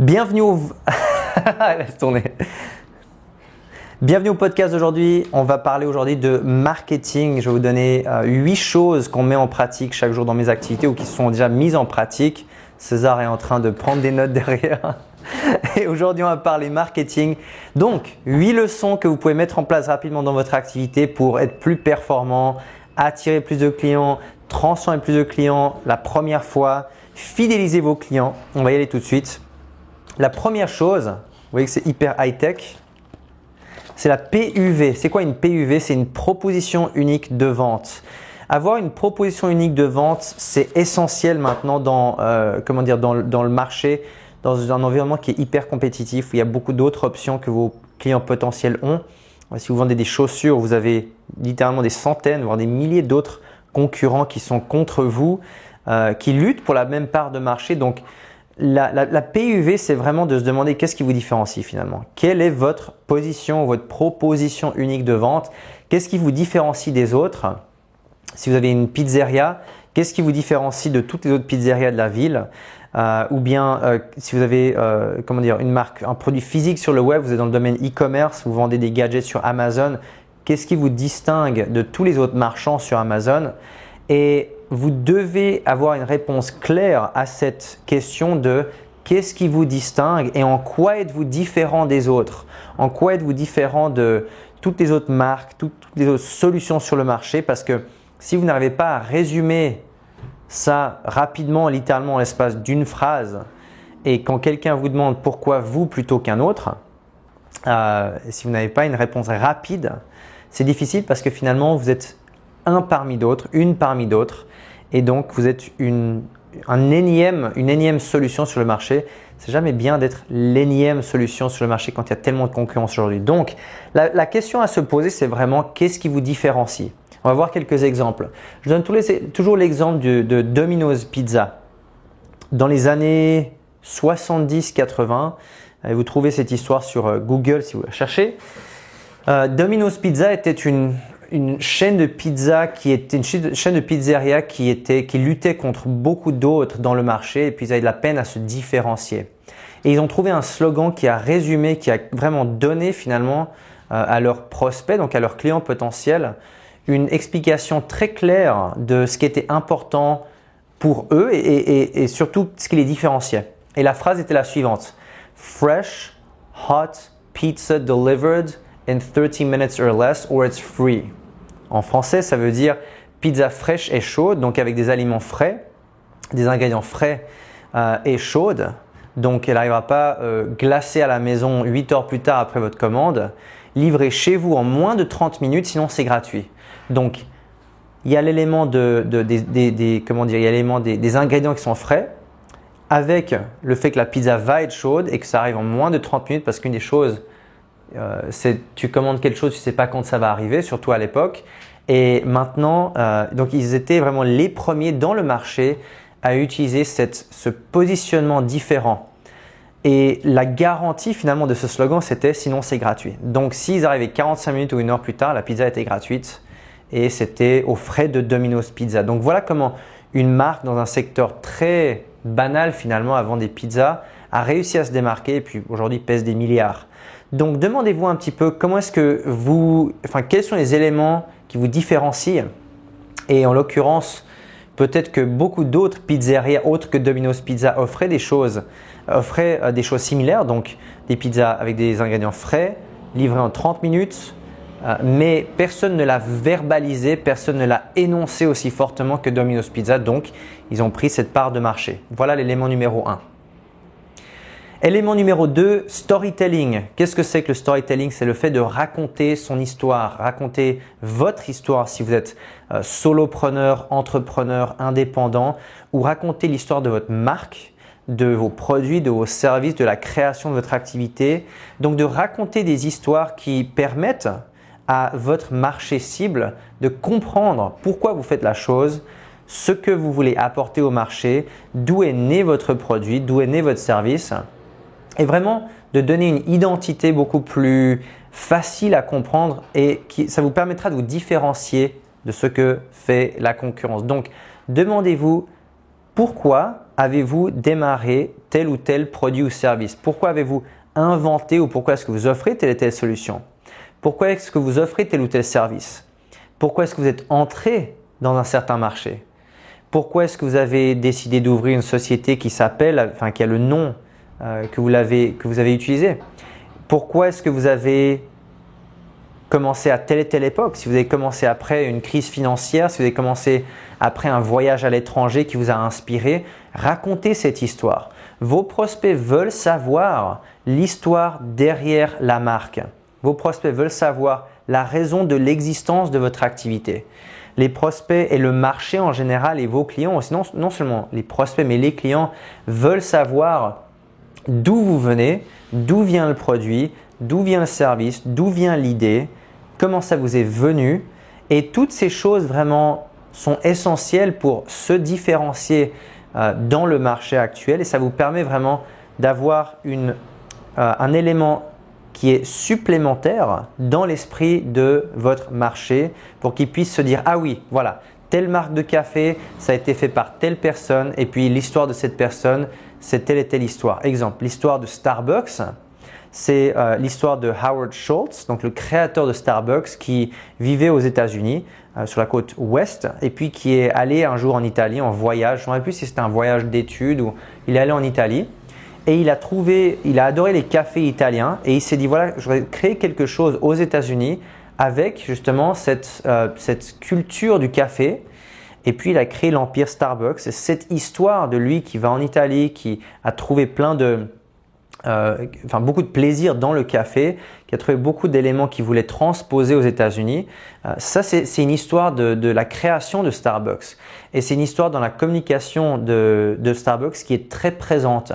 Bienvenue au… Laisse tourner. Bienvenue au podcast d'aujourd'hui. On va parler aujourd'hui de marketing. Je vais vous donner 8 choses qu'on met en pratique chaque jour dans mes activités ou qui sont déjà mises en pratique. César est en train de prendre des notes derrière. Et aujourd'hui, on va parler marketing. Donc, 8 leçons que vous pouvez mettre en place rapidement dans votre activité pour être plus performant, attirer plus de clients, transformer plus de clients la première fois, fidéliser vos clients. On va y aller tout de suite. La première chose, vous voyez que c'est hyper high-tech, c'est la PUV. C'est quoi une PUV? C'est une proposition unique de vente. Avoir une proposition unique de vente, c'est essentiel maintenant dans le marché, dans un environnement qui est hyper compétitif, où il y a beaucoup d'autres options que vos clients potentiels ont. Si vous vendez des chaussures, vous avez littéralement des centaines, voire des milliers d'autres concurrents qui sont contre vous, qui luttent pour la même part de marché. Donc, la PUV, c'est vraiment de se demander qu'est-ce qui vous différencie finalement. Quelle est votre position, votre proposition unique de vente? Qu'est-ce qui vous différencie des autres? Si vous avez une pizzeria, qu'est-ce qui vous différencie de toutes les autres pizzerias de la ville? Si vous avez une marque, un produit physique sur le web, vous êtes dans le domaine e-commerce, vous vendez des gadgets sur Amazon, qu'est-ce qui vous distingue de tous les autres marchands sur Amazon? Et vous devez avoir une réponse claire à cette question de qu'est-ce qui vous distingue et en quoi êtes-vous différent des autres? En quoi êtes-vous différent de toutes les autres marques, toutes les autres solutions sur le marché? Parce que si vous n'arrivez pas à résumer ça rapidement, littéralement en l'espace d'une phrase, et quand quelqu'un vous demande pourquoi vous plutôt qu'un autre, si vous n'avez pas une réponse rapide, c'est difficile parce que finalement vous êtes un parmi d'autres, une parmi d'autres, et donc vous êtes une énième solution sur le marché. C'est jamais bien d'être l'énième solution sur le marché quand il y a tellement de concurrence aujourd'hui. Donc, la question à se poser, c'est vraiment qu'est-ce qui vous différencie? On va voir quelques exemples. Je donne toujours l'exemple de Domino's Pizza. Dans les années 70-80, vous trouvez cette histoire sur Google si vous la cherchez. Domino's Pizza était une chaîne de pizza chaîne de pizzeria qui luttait contre beaucoup d'autres dans le marché et puis ils avaient de la peine à se différencier. Et ils ont trouvé un slogan qui a vraiment donné finalement à leurs prospects, donc à leurs clients potentiels, une explication très claire de ce qui était important pour eux et surtout ce qui les différenciait. Et la phrase était la suivante: Fresh, hot pizza delivered in 30 minutes or less or it's free. En français, ça veut dire pizza fraîche et chaude, donc avec des aliments frais, des ingrédients frais et chaudes. Donc, elle n'arrivera pas glacée à la maison 8 heures plus tard après votre commande, livrée chez vous en moins de 30 minutes, sinon c'est gratuit. Donc, il y a l'élément des ingrédients qui sont frais, avec le fait que la pizza va être chaude et que ça arrive en moins de 30 minutes parce qu'une des choses, c'est tu commandes quelque chose, tu ne sais pas quand ça va arriver, surtout à l'époque. Et maintenant, donc ils étaient vraiment les premiers dans le marché à utiliser ce positionnement différent. Et la garantie finalement de ce slogan, c'était sinon c'est gratuit. Donc s'ils arrivaient 45 minutes ou 1 heure plus tard, la pizza était gratuite et c'était aux frais de Domino's Pizza. Donc voilà comment une marque dans un secteur très banal finalement avant des pizzas a réussi à se démarquer et puis aujourd'hui pèse des milliards. Donc, demandez-vous un petit peu quels sont les éléments qui vous différencient. Et en l'occurrence, peut-être que beaucoup d'autres pizzerias autres que Domino's Pizza offraient des choses similaires. Donc, des pizzas avec des ingrédients frais, livrés en 30 minutes. Mais personne ne l'a verbalisé, personne ne l'a énoncé aussi fortement que Domino's Pizza. Donc, ils ont pris cette part de marché. Voilà l'élément numéro 1. Élément numéro 2, storytelling. Qu'est-ce que c'est que le storytelling? C'est le fait de raconter son histoire, raconter votre histoire si vous êtes solopreneur, entrepreneur, indépendant, ou raconter l'histoire de votre marque, de vos produits, de vos services, de la création de votre activité. Donc de raconter des histoires qui permettent à votre marché cible de comprendre pourquoi vous faites la chose, ce que vous voulez apporter au marché, d'où est né votre produit, d'où est né votre service. Et vraiment de donner une identité beaucoup plus facile à comprendre et ça vous permettra de vous différencier de ce que fait la concurrence. Donc, demandez-vous pourquoi avez-vous démarré tel ou tel produit ou service? Pourquoi avez-vous inventé ou pourquoi est-ce que vous offrez telle et telle solution? Pourquoi est-ce que vous offrez tel ou tel service? Pourquoi est-ce que vous êtes entré dans un certain marché? Pourquoi est-ce que vous avez décidé d'ouvrir une société qui s'appelle, enfin qui a le nom que vous avez utilisé? Pourquoi est-ce que vous avez commencé à telle et telle époque? Si vous avez commencé après une crise financière, si vous avez commencé après un voyage à l'étranger qui vous a inspiré, racontez cette histoire. Vos prospects veulent savoir l'histoire derrière la marque. Vos prospects veulent savoir la raison de l'existence de votre activité. Les prospects et le marché en général et vos clients, sinon non seulement les prospects mais les clients veulent savoir d'où vous venez, d'où vient le produit, d'où vient le service, d'où vient l'idée, comment ça vous est venu. Et toutes ces choses vraiment sont essentielles pour se différencier dans le marché actuel et ça vous permet vraiment d'avoir un élément qui est supplémentaire dans l'esprit de votre marché pour qu'il puisse se dire « Ah oui, voilà, telle marque de café, ça a été fait par telle personne et puis l'histoire de cette personne, c'est telle et telle histoire. » Exemple, l'histoire de Starbucks, c'est l'histoire de Howard Schultz, donc le créateur de Starbucks qui vivait aux États-Unis sur la côte ouest et puis qui est allé un jour en Italie en voyage. Je ne me rappelle plus si c'était un voyage d'études ou il est allé en Italie. Et il a adoré les cafés italiens et il s'est dit voilà, je vais créer quelque chose aux États-Unis avec justement cette culture du café. Et puis il a créé l'empire Starbucks. C'est cette histoire de lui qui va en Italie, qui a trouvé beaucoup de plaisir dans le café, qui a trouvé beaucoup d'éléments qu'il voulait transposer aux États-Unis. Ça, c'est une histoire de la création de Starbucks. Et c'est une histoire dans la communication de Starbucks qui est très présente.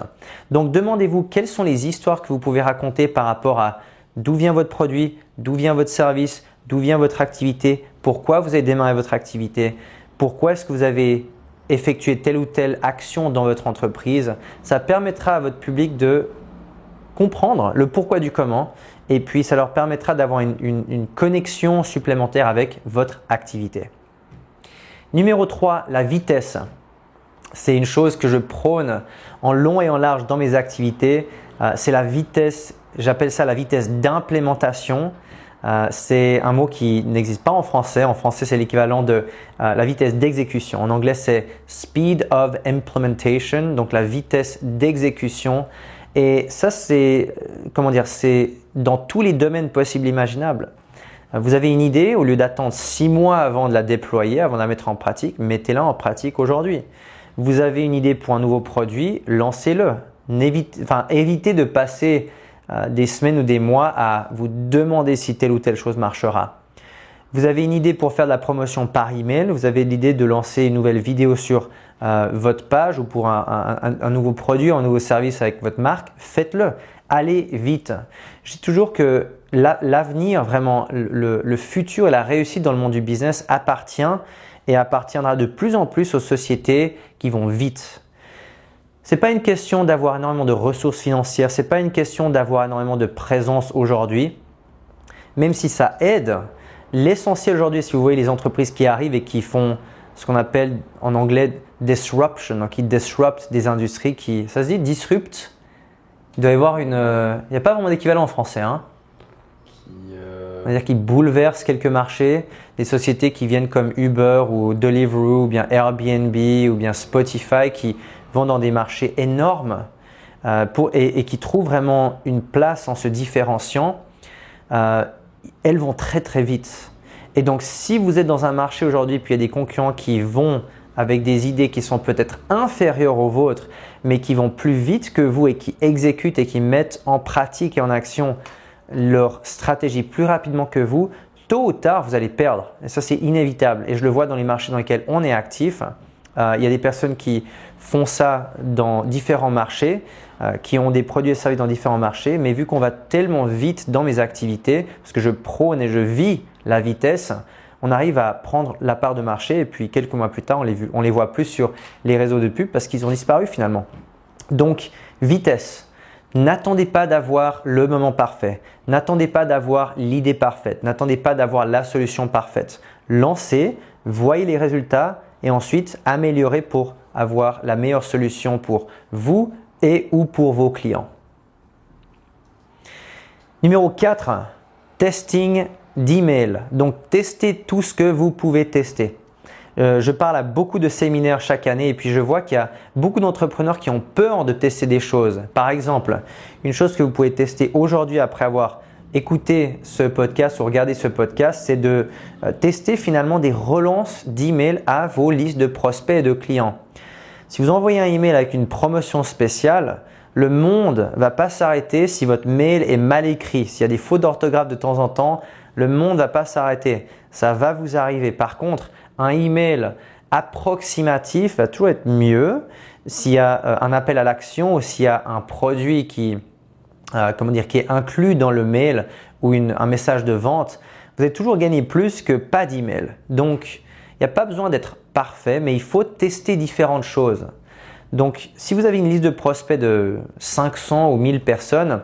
Donc, demandez-vous quelles sont les histoires que vous pouvez raconter par rapport à d'où vient votre produit, d'où vient votre service, d'où vient votre activité, pourquoi vous avez démarré votre activité, pourquoi est-ce que vous avez effectué telle ou telle action dans votre entreprise. Ça permettra à votre public de comprendre le pourquoi du comment et puis ça leur permettra d'avoir une connexion supplémentaire avec votre activité. Numéro 3, la vitesse. C'est une chose que je prône en long et en large dans mes activités. C'est la vitesse, j'appelle ça la vitesse d'implémentation. C'est un mot qui n'existe pas en français. En français, c'est l'équivalent de la vitesse d'exécution. En anglais, c'est speed of implementation, donc la vitesse d'exécution. Et ça, c'est dans tous les domaines possibles et imaginables. Vous avez une idée, au lieu d'attendre 6 mois avant de la déployer, avant de la mettre en pratique, mettez-la en pratique aujourd'hui. Vous avez une idée pour un nouveau produit, lancez-le. Évitez de passer des semaines ou des mois à vous demander si telle ou telle chose marchera. Vous avez une idée pour faire de la promotion par email, vous avez l'idée de lancer une nouvelle vidéo sur votre page ou pour un nouveau produit, un nouveau service avec votre marque, faites-le. Allez vite. Je dis toujours que l'avenir, vraiment, le futur et la réussite dans le monde du business appartiendra de plus en plus aux sociétés qui vont vite. Ce n'est pas une question d'avoir énormément de ressources financières, ce n'est pas une question d'avoir énormément de présence aujourd'hui, même si ça aide. L'essentiel aujourd'hui, si vous voyez les entreprises qui arrivent et qui font ce qu'on appelle en anglais disruption, donc qui disrupt des industries, ça se dit disrupt. Il doit y avoir il n'y a pas vraiment d'équivalent en français. Hein. On va dire qu'ils bouleversent quelques marchés, des sociétés qui viennent comme Uber ou Deliveroo ou bien Airbnb ou bien Spotify qui vont dans des marchés énormes et qui trouvent vraiment une place en se différenciant. Elles vont très très vite. Et donc si vous êtes dans un marché aujourd'hui puis il y a des concurrents qui vont avec des idées qui sont peut-être inférieures aux vôtres mais qui vont plus vite que vous et qui exécutent et qui mettent en pratique et en action leur stratégie plus rapidement que vous, tôt ou tard vous allez perdre. Et ça c'est inévitable et je le vois dans les marchés dans lesquels on est actif. Il y a des personnes qui font ça dans différents marchés, qui ont des produits et services dans différents marchés, mais vu qu'on va tellement vite dans mes activités, parce que je prône et je vis la vitesse, on arrive à prendre la part de marché et puis quelques mois plus tard, on les voit plus sur les réseaux de pub parce qu'ils ont disparu finalement. Donc, vitesse. N'attendez pas d'avoir le moment parfait. N'attendez pas d'avoir l'idée parfaite. N'attendez pas d'avoir la solution parfaite. Lancez, voyez les résultats et ensuite améliorez pour avoir la meilleure solution pour vous et ou pour vos clients. Numéro 4, testing d'email. Donc, testez tout ce que vous pouvez tester. Je parle à beaucoup de séminaires chaque année et puis je vois qu'il y a beaucoup d'entrepreneurs qui ont peur de tester des choses. Par exemple, une chose que vous pouvez tester aujourd'hui après avoir écouté ce podcast ou regardé ce podcast, c'est de tester finalement des relances d'email à vos listes de prospects et de clients. Si vous envoyez un email avec une promotion spéciale, le monde ne va pas s'arrêter si votre mail est mal écrit. S'il y a des fautes d'orthographe de temps en temps, le monde ne va pas s'arrêter. Ça va vous arriver. Par contre, un email approximatif va toujours être mieux s'il y a un appel à l'action ou s'il y a un produit qui est inclus dans le mail ou un message de vente. Vous allez toujours gagner plus que pas d'email. Donc, il n'y a pas besoin d'être parfait, mais il faut tester différentes choses. Donc, si vous avez une liste de prospects de 500 ou 1000 personnes,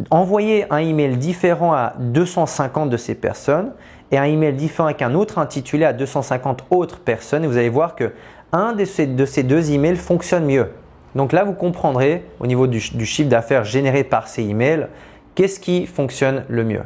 envoyez un email différent à 250 de ces personnes et un email différent avec un autre intitulé à 250 autres personnes et vous allez voir que un de ces deux emails fonctionne mieux. Donc là, vous comprendrez au niveau du chiffre d'affaires généré par ces emails, qu'est-ce qui fonctionne le mieux.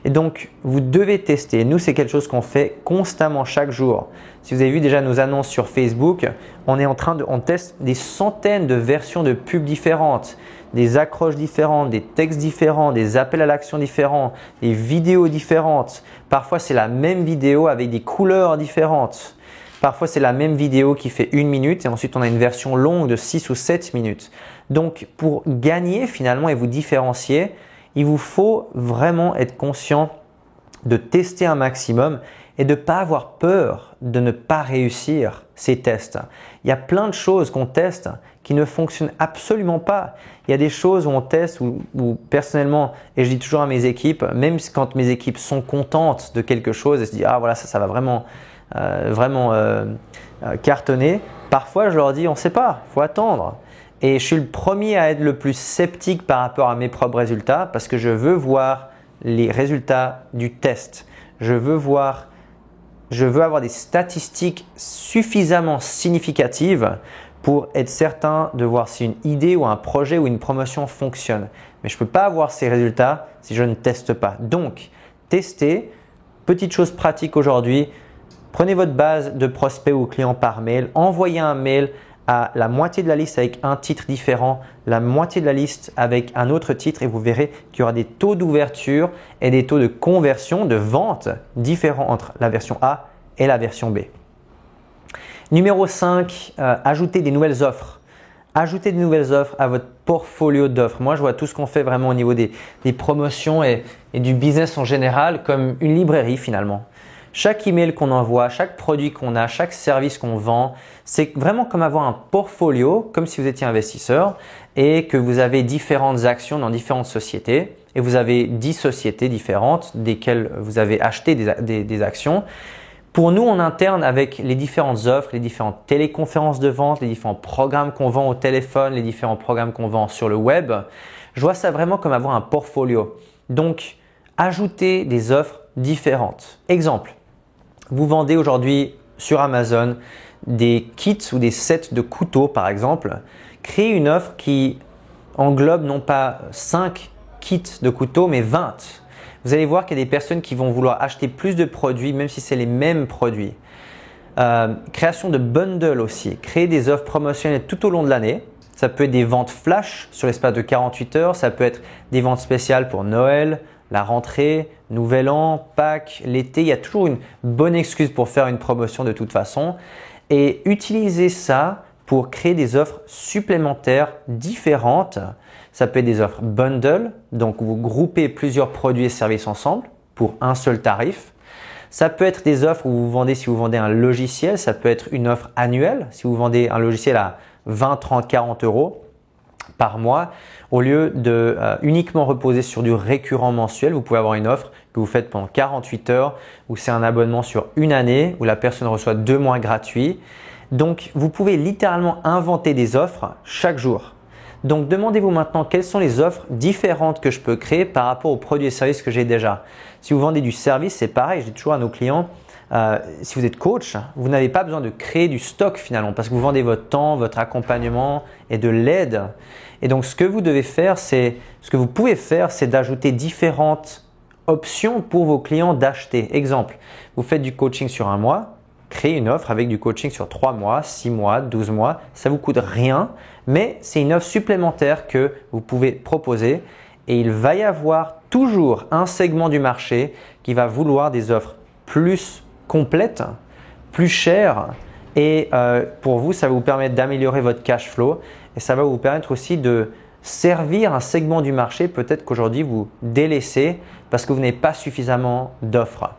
Et donc, vous devez tester. Nous, c'est quelque chose qu'on fait constamment chaque jour. Si vous avez vu déjà nos annonces sur Facebook, on teste des centaines de versions de pubs différentes, des accroches différentes, des textes différents, des appels à l'action différents, des vidéos différentes. Parfois, c'est la même vidéo avec des couleurs différentes. Parfois, c'est la même vidéo qui fait 1 minute et ensuite on a une version longue de 6 ou 7 minutes. Donc, pour gagner finalement et vous différencier, il vous faut vraiment être conscient de tester un maximum et de ne pas avoir peur de ne pas réussir ces tests. Il y a plein de choses qu'on teste qui ne fonctionnent absolument pas. Il y a des choses où on teste où personnellement, et je dis toujours à mes équipes, même quand mes équipes sont contentes de quelque chose et se disent « Ah voilà, ça va vraiment cartonner », parfois je leur dis « On ne sait pas, il faut attendre ». Et je suis le premier à être le plus sceptique par rapport à mes propres résultats parce que je veux voir les résultats du test. Je veux avoir des statistiques suffisamment significatives pour être certain de voir si une idée ou un projet ou une promotion fonctionne. Mais je ne peux pas avoir ces résultats si je ne teste pas. Donc, testez. Petite chose pratique aujourd'hui, prenez votre base de prospects ou clients par mail, envoyez un mail à la moitié de la liste avec un titre différent, la moitié de la liste avec un autre titre et vous verrez qu'il y aura des taux d'ouverture et des taux de conversion, de vente différents entre la version A et la version B. Numéro 5, ajoutez des nouvelles offres. Ajoutez des nouvelles offres à votre portfolio d'offres. Moi, je vois tout ce qu'on fait vraiment au niveau des promotions et du business en général comme une librairie finalement. Chaque email qu'on envoie, chaque produit qu'on a, chaque service qu'on vend, c'est vraiment comme avoir un portfolio, comme si vous étiez investisseur et que vous avez différentes actions dans différentes sociétés et vous avez 10 sociétés différentes desquelles vous avez acheté des actions. Pour nous, en interne, avec les différentes offres, les différentes téléconférences de vente, les différents programmes qu'on vend au téléphone, les différents programmes qu'on vend sur le web, je vois ça vraiment comme avoir un portfolio. Donc, ajoutez des offres différentes. Exemple. Vous vendez aujourd'hui sur Amazon des kits ou des sets de couteaux par exemple. Créez une offre qui englobe non pas 5 kits de couteaux mais 20. Vous allez voir qu'il y a des personnes qui vont vouloir acheter plus de produits même si c'est les mêmes produits. Création de bundles aussi. Créer des offres promotionnelles tout au long de l'année. Ça peut être des ventes flash sur l'espace de 48 heures. Ça peut être des ventes spéciales pour Noël, la rentrée, Nouvel An, Pâques, l'été. Il y a toujours une bonne excuse pour faire une promotion de toute façon. Et utilisez ça pour créer des offres supplémentaires différentes. Ça peut être des offres bundle, donc vous groupez plusieurs produits et services ensemble pour un seul tarif. Ça peut être des offres où vous vendez, si vous vendez un logiciel, ça peut être une offre annuelle. Si vous vendez un logiciel à 20, 30, 40 euros par mois, au lieu de uniquement reposer sur du récurrent mensuel, vous pouvez avoir une offre que vous faites pendant 48 heures où c'est un abonnement sur une année où la personne reçoit 2 mois gratuits. Donc, vous pouvez littéralement inventer des offres chaque jour. Donc, demandez-vous maintenant quelles sont les offres différentes que je peux créer par rapport aux produits et services que j'ai déjà. Si vous vendez du service, c'est pareil. Je dis toujours à nos clients, si vous êtes coach, vous n'avez pas besoin de créer du stock finalement parce que vous vendez votre temps, votre accompagnement et de l'aide. Et donc, ce que vous pouvez faire, c'est d'ajouter différentes options pour vos clients d'acheter. Exemple, vous faites du coaching sur un mois, créez une offre avec du coaching sur 3 mois, 6 mois, 12 mois. Ça ne vous coûte rien, mais c'est une offre supplémentaire que vous pouvez proposer et il va y avoir toujours un segment du marché qui va vouloir des offres plus complètes, plus chères et pour vous, ça va vous permettre d'améliorer votre cash flow et ça va vous permettre aussi de servir un segment du marché peut-être qu'aujourd'hui vous délaissez parce que vous n'avez pas suffisamment d'offres.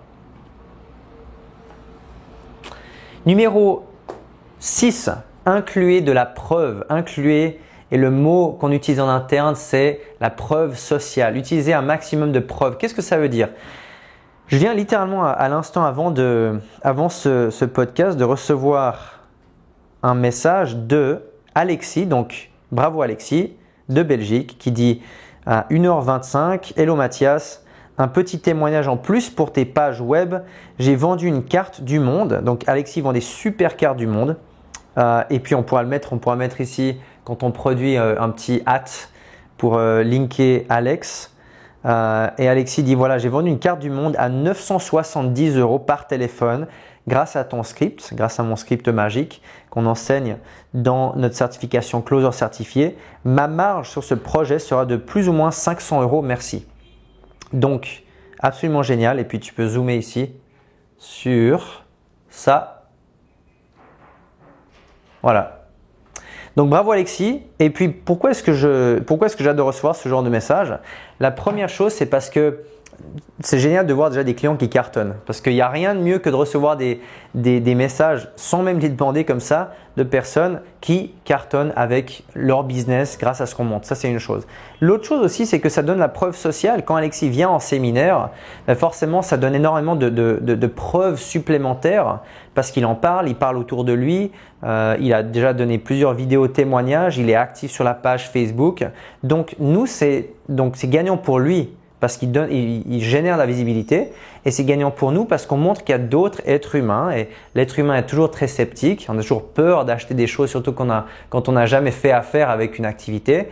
Numéro 6, incluez de la preuve. Incluez, et le mot qu'on utilise en interne, c'est la preuve sociale. Utilisez un maximum de preuves. Qu'est-ce que ça veut dire? Je viens littéralement à l'instant avant ce podcast de recevoir un message de Alexis, donc bravo Alexis, de Belgique, qui dit à 1h25, Hello Mathias, un petit témoignage en plus pour tes pages web. J'ai vendu une carte du monde. Donc Alexis vend des super cartes du monde. Et puis on pourra mettre ici quand on produit un petit pour linker Alex. Et Alexis dit voilà, j'ai vendu une carte du monde à 970 € par téléphone grâce à ton script, grâce à mon script magique qu'on enseigne dans notre certification Closer certifié. Ma marge sur ce projet sera de plus ou moins 500 €. Merci. Donc, absolument génial. Et puis, tu peux zoomer ici sur ça. Voilà. Donc, bravo Alexis. Et puis, pourquoi est-ce que j'adore recevoir ce genre de message? La première chose, c'est parce que c'est génial de voir déjà des clients qui cartonnent. Parce qu'il n'y a rien de mieux que de recevoir des messages sans même les demander comme ça de personnes qui cartonnent avec leur business grâce à ce qu'on montre. Ça, c'est une chose. L'autre chose aussi, c'est que ça donne la preuve sociale. Quand Alexis vient en séminaire, forcément, ça donne énormément de preuves supplémentaires parce qu'il en parle, il parle autour de lui. Il a déjà donné plusieurs vidéos témoignages. Il est actif sur la page Facebook. Donc, c'est gagnant pour lui. Parce qu'il génère la visibilité et c'est gagnant pour nous parce qu'on montre qu'il y a d'autres êtres humains et l'être humain est toujours très sceptique. On a toujours peur d'acheter des choses, surtout quand on n'a jamais fait affaire avec une activité.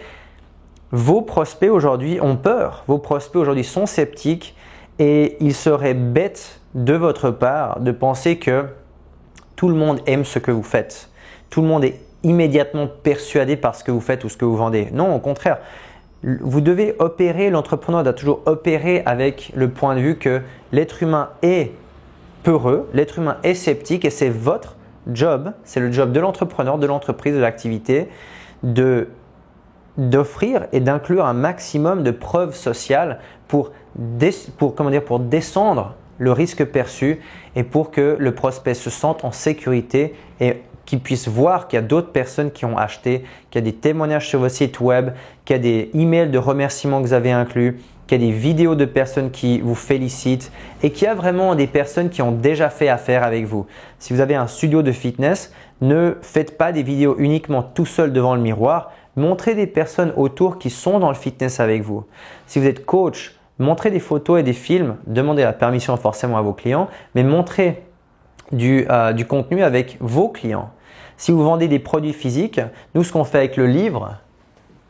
Vos prospects aujourd'hui ont peur. Vos prospects aujourd'hui sont sceptiques et il serait bête de votre part de penser que tout le monde aime ce que vous faites. Tout le monde est immédiatement persuadé par ce que vous faites ou ce que vous vendez. Non, au contraire. Vous devez opérer, l'entrepreneur doit toujours opérer avec le point de vue que l'être humain est peureux, l'être humain est sceptique et c'est votre job, c'est le job de l'entrepreneur, de l'entreprise, de l'activité d'offrir et d'inclure un maximum de preuves sociales pour descendre le risque perçu et pour que le prospect se sente en sécurité et qu'ils puissent voir qu'il y a d'autres personnes qui ont acheté, qu'il y a des témoignages sur votre site web, qu'il y a des emails de remerciements que vous avez inclus, qu'il y a des vidéos de personnes qui vous félicitent et qu'il y a vraiment des personnes qui ont déjà fait affaire avec vous. Si vous avez un studio de fitness, ne faites pas des vidéos uniquement tout seul devant le miroir. Montrez des personnes autour qui sont dans le fitness avec vous. Si vous êtes coach, montrez des photos et des films. Demandez la permission forcément à vos clients, mais montrez du contenu avec vos clients. Si vous vendez des produits physiques, nous ce qu'on fait avec le livre,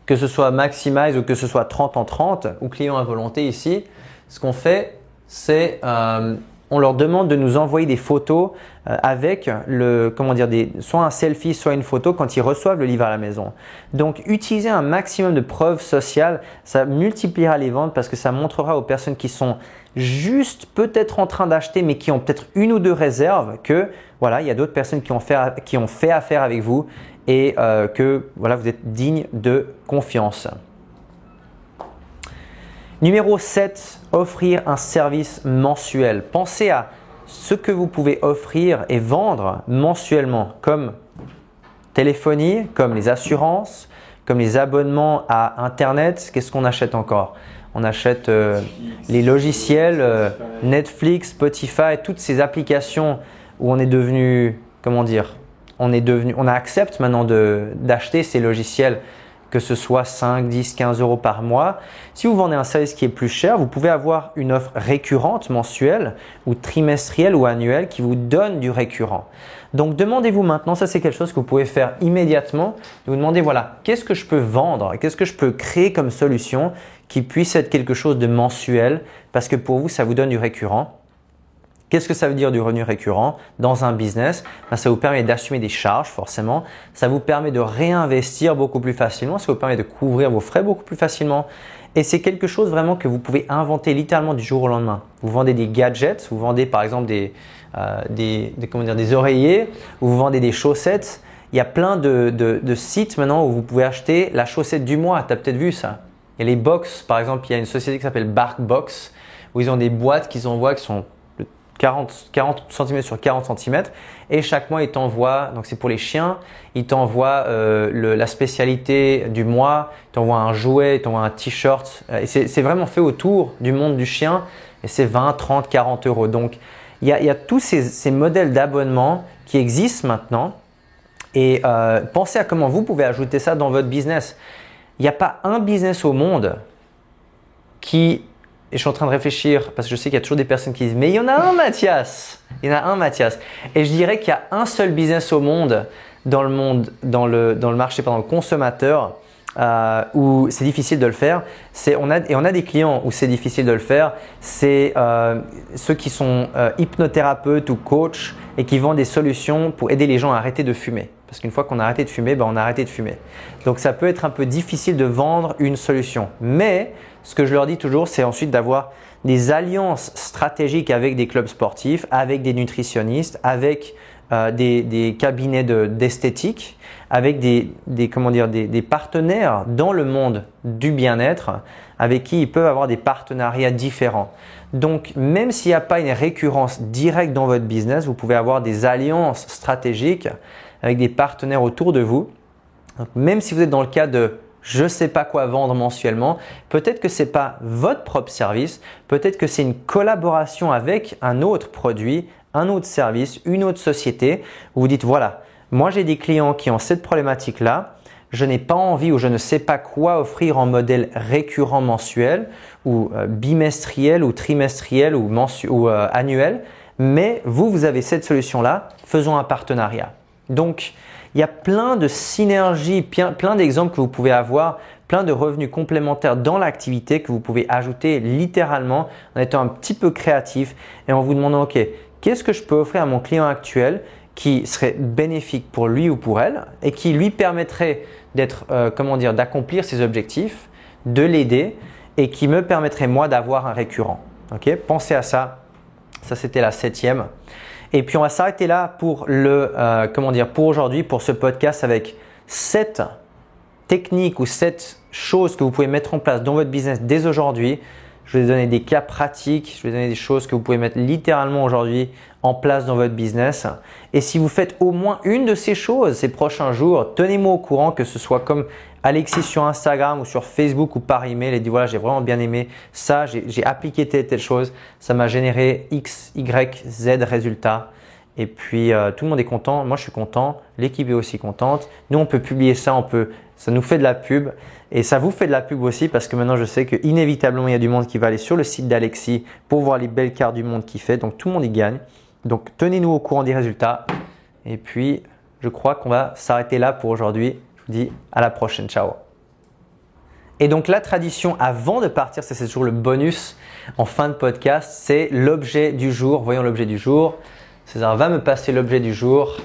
que ce soit Maximize ou que ce soit 30 en 30 ou client à volonté ici, ce qu'on fait c'est on leur demande de nous envoyer des photos avec soit un selfie, soit une photo quand ils reçoivent le livre à la maison. Donc, utilisez un maximum de preuves sociales, ça multipliera les ventes parce que ça montrera aux personnes qui sont juste peut-être en train d'acheter mais qui ont peut-être une ou deux réserves que voilà, il y a d'autres personnes qui ont fait affaire avec vous et que voilà, vous êtes digne de confiance. Numéro 7, offrir un service mensuel. Pensez à ce que vous pouvez offrir et vendre mensuellement comme téléphonie, comme les assurances, comme les abonnements à Internet. Qu'est-ce qu'on achète encore? On achète les logiciels, Netflix, Spotify, toutes ces applications où on est devenu, on accepte maintenant d'acheter ces logiciels que ce soit 5, 10, 15 euros par mois. Si vous vendez un service qui est plus cher, vous pouvez avoir une offre récurrente mensuelle ou trimestrielle ou annuelle qui vous donne du récurrent. Donc demandez-vous maintenant, ça c'est quelque chose que vous pouvez faire immédiatement, de vous demander voilà, qu'est-ce que je peux vendre, qu'est-ce que je peux créer comme solution qui puisse être quelque chose de mensuel parce que pour vous ça vous donne du récurrent. Qu'est-ce que ça veut dire du revenu récurrent dans un business? Ça vous permet d'assumer des charges forcément, ça vous permet de réinvestir beaucoup plus facilement, ça vous permet de couvrir vos frais beaucoup plus facilement et c'est quelque chose vraiment que vous pouvez inventer littéralement du jour au lendemain. Vous vendez des gadgets, vous vendez par exemple des oreillers, ou vous vendez des chaussettes. Il y a plein de sites maintenant où vous pouvez acheter la chaussette du mois. Tu as peut-être vu ça. Il y a les box, par exemple, il y a une société qui s'appelle BarkBox où ils ont des boîtes qu'ils envoient qui sont 40 cm sur 40 cm et chaque mois ils t'envoient, donc c'est pour les chiens, ils t'envoient la spécialité du mois, ils t'envoient un jouet, ils t'envoient un t-shirt et c'est vraiment fait autour du monde du chien et c'est 20, 30, 40 euros. Donc il y a tous ces modèles d'abonnement qui existent maintenant et pensez à comment vous pouvez ajouter ça dans votre business. Il n'y a pas un business au monde qui… Et je suis en train de réfléchir parce que je sais qu'il y a toujours des personnes qui disent « Mais il y en a un Mathias !» Il y en a un Mathias. Et je dirais qu'il y a un seul business au monde, dans le marché consommateur où c'est difficile de le faire. On a des clients où c'est difficile de le faire. C'est ceux qui sont hypnothérapeutes ou coachs et qui vendent des solutions pour aider les gens à arrêter de fumer. Parce qu'une fois qu'on a arrêté de fumer, on a arrêté de fumer. Donc ça peut être un peu difficile de vendre une solution. Mais ce que je leur dis toujours, c'est ensuite d'avoir des alliances stratégiques avec des clubs sportifs, avec des nutritionnistes, avec des cabinets d'esthétique, avec des partenaires dans le monde du bien-être avec qui ils peuvent avoir des partenariats différents. Donc, même s'il n'y a pas une récurrence directe dans votre business, vous pouvez avoir des alliances stratégiques avec des partenaires autour de vous. Donc, même si vous êtes dans le cas de je ne sais pas quoi vendre mensuellement, peut-être que ce n'est pas votre propre service, peut-être que c'est une collaboration avec un autre produit, un autre service, une autre société où vous dites voilà, moi j'ai des clients qui ont cette problématique-là, je n'ai pas envie ou je ne sais pas quoi offrir en modèle récurrent mensuel ou bimestriel ou trimestriel ou annuel, mais vous avez cette solution-là, faisons un partenariat. Donc, il y a plein de synergies, plein d'exemples que vous pouvez avoir, plein de revenus complémentaires dans l'activité que vous pouvez ajouter littéralement en étant un petit peu créatif et en vous demandant ok, qu'est-ce que je peux offrir à mon client actuel qui serait bénéfique pour lui ou pour elle et qui lui permettrait d'accomplir ses objectifs, de l'aider et qui me permettrait moi d'avoir un récurrent. Okay? Pensez à ça. Ça, c'était la 7e. Et puis, on va s'arrêter là pour pour aujourd'hui, pour ce podcast avec 7 techniques ou 7 choses que vous pouvez mettre en place dans votre business dès aujourd'hui. Je vais vous donner des cas pratiques, je vais vous donner des choses que vous pouvez mettre littéralement aujourd'hui en place dans votre business. Et si vous faites au moins une de ces choses ces prochains jours, tenez-moi au courant, que ce soit comme Alexis sur Instagram ou sur Facebook ou par email et dites voilà, j'ai vraiment bien aimé ça, j'ai appliqué telle chose, ça m'a généré X, Y, Z résultats. Et puis tout le monde est content, moi je suis content, l'équipe est aussi contente. Nous on peut publier ça, ça nous fait de la pub et ça vous fait de la pub aussi parce que maintenant je sais que inévitablement il y a du monde qui va aller sur le site d'Alexis pour voir les belles cartes du monde qu'il fait. Donc tout le monde y gagne. Donc tenez-nous au courant des résultats. Et puis je crois qu'on va s'arrêter là pour aujourd'hui. Je vous dis à la prochaine, ciao. Et donc la tradition avant de partir, c'est toujours le bonus en fin de podcast, c'est l'objet du jour. Voyons l'objet du jour. César va me passer l'objet du jour.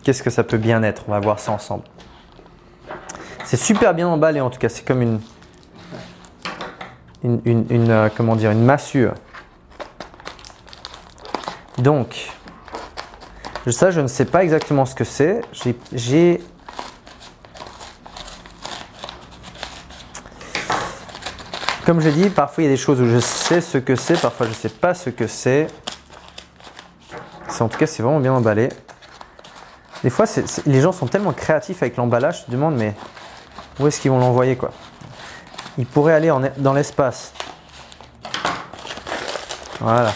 Qu'est-ce que ça peut bien être? On va voir ça ensemble. C'est super bien emballé en tout cas, c'est comme une massue. Donc, ça je ne sais pas exactement ce que c'est. Comme je dis, parfois il y a des choses où je sais ce que c'est, parfois je ne sais pas ce que c'est. En tout cas, c'est vraiment bien emballé. Des fois, les gens sont tellement créatifs avec l'emballage, tu te demandes mais où est-ce qu'ils vont l'envoyer quoi? Il pourrait aller dans l'espace. Voilà.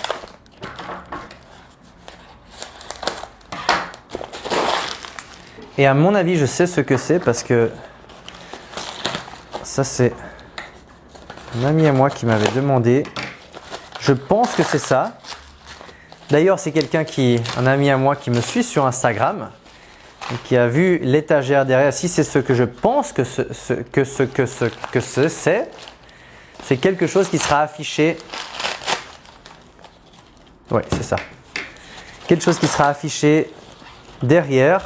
Et à mon avis, je sais ce que c'est parce que ça, c'est un ami à moi qui m'avait demandé. Je pense que c'est ça. D'ailleurs, c'est un ami à moi qui me suit sur Instagram et qui a vu l'étagère derrière. Si c'est ce que je pense que c'est quelque chose qui sera affiché. Oui, c'est ça. Quelque chose qui sera affiché derrière.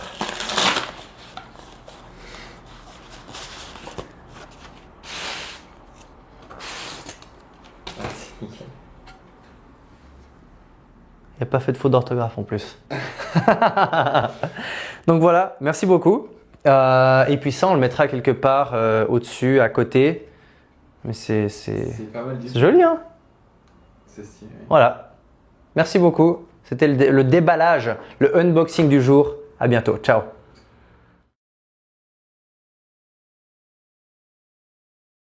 Il n'y a pas fait de faute d'orthographe en plus. Donc voilà, merci beaucoup. Et puis ça, on le mettra quelque part au-dessus, à côté. Mais c'est pas mal c'est joli, hein? C'est stylé. Voilà. Merci beaucoup. C'était le déballage, le unboxing du jour. À bientôt. Ciao.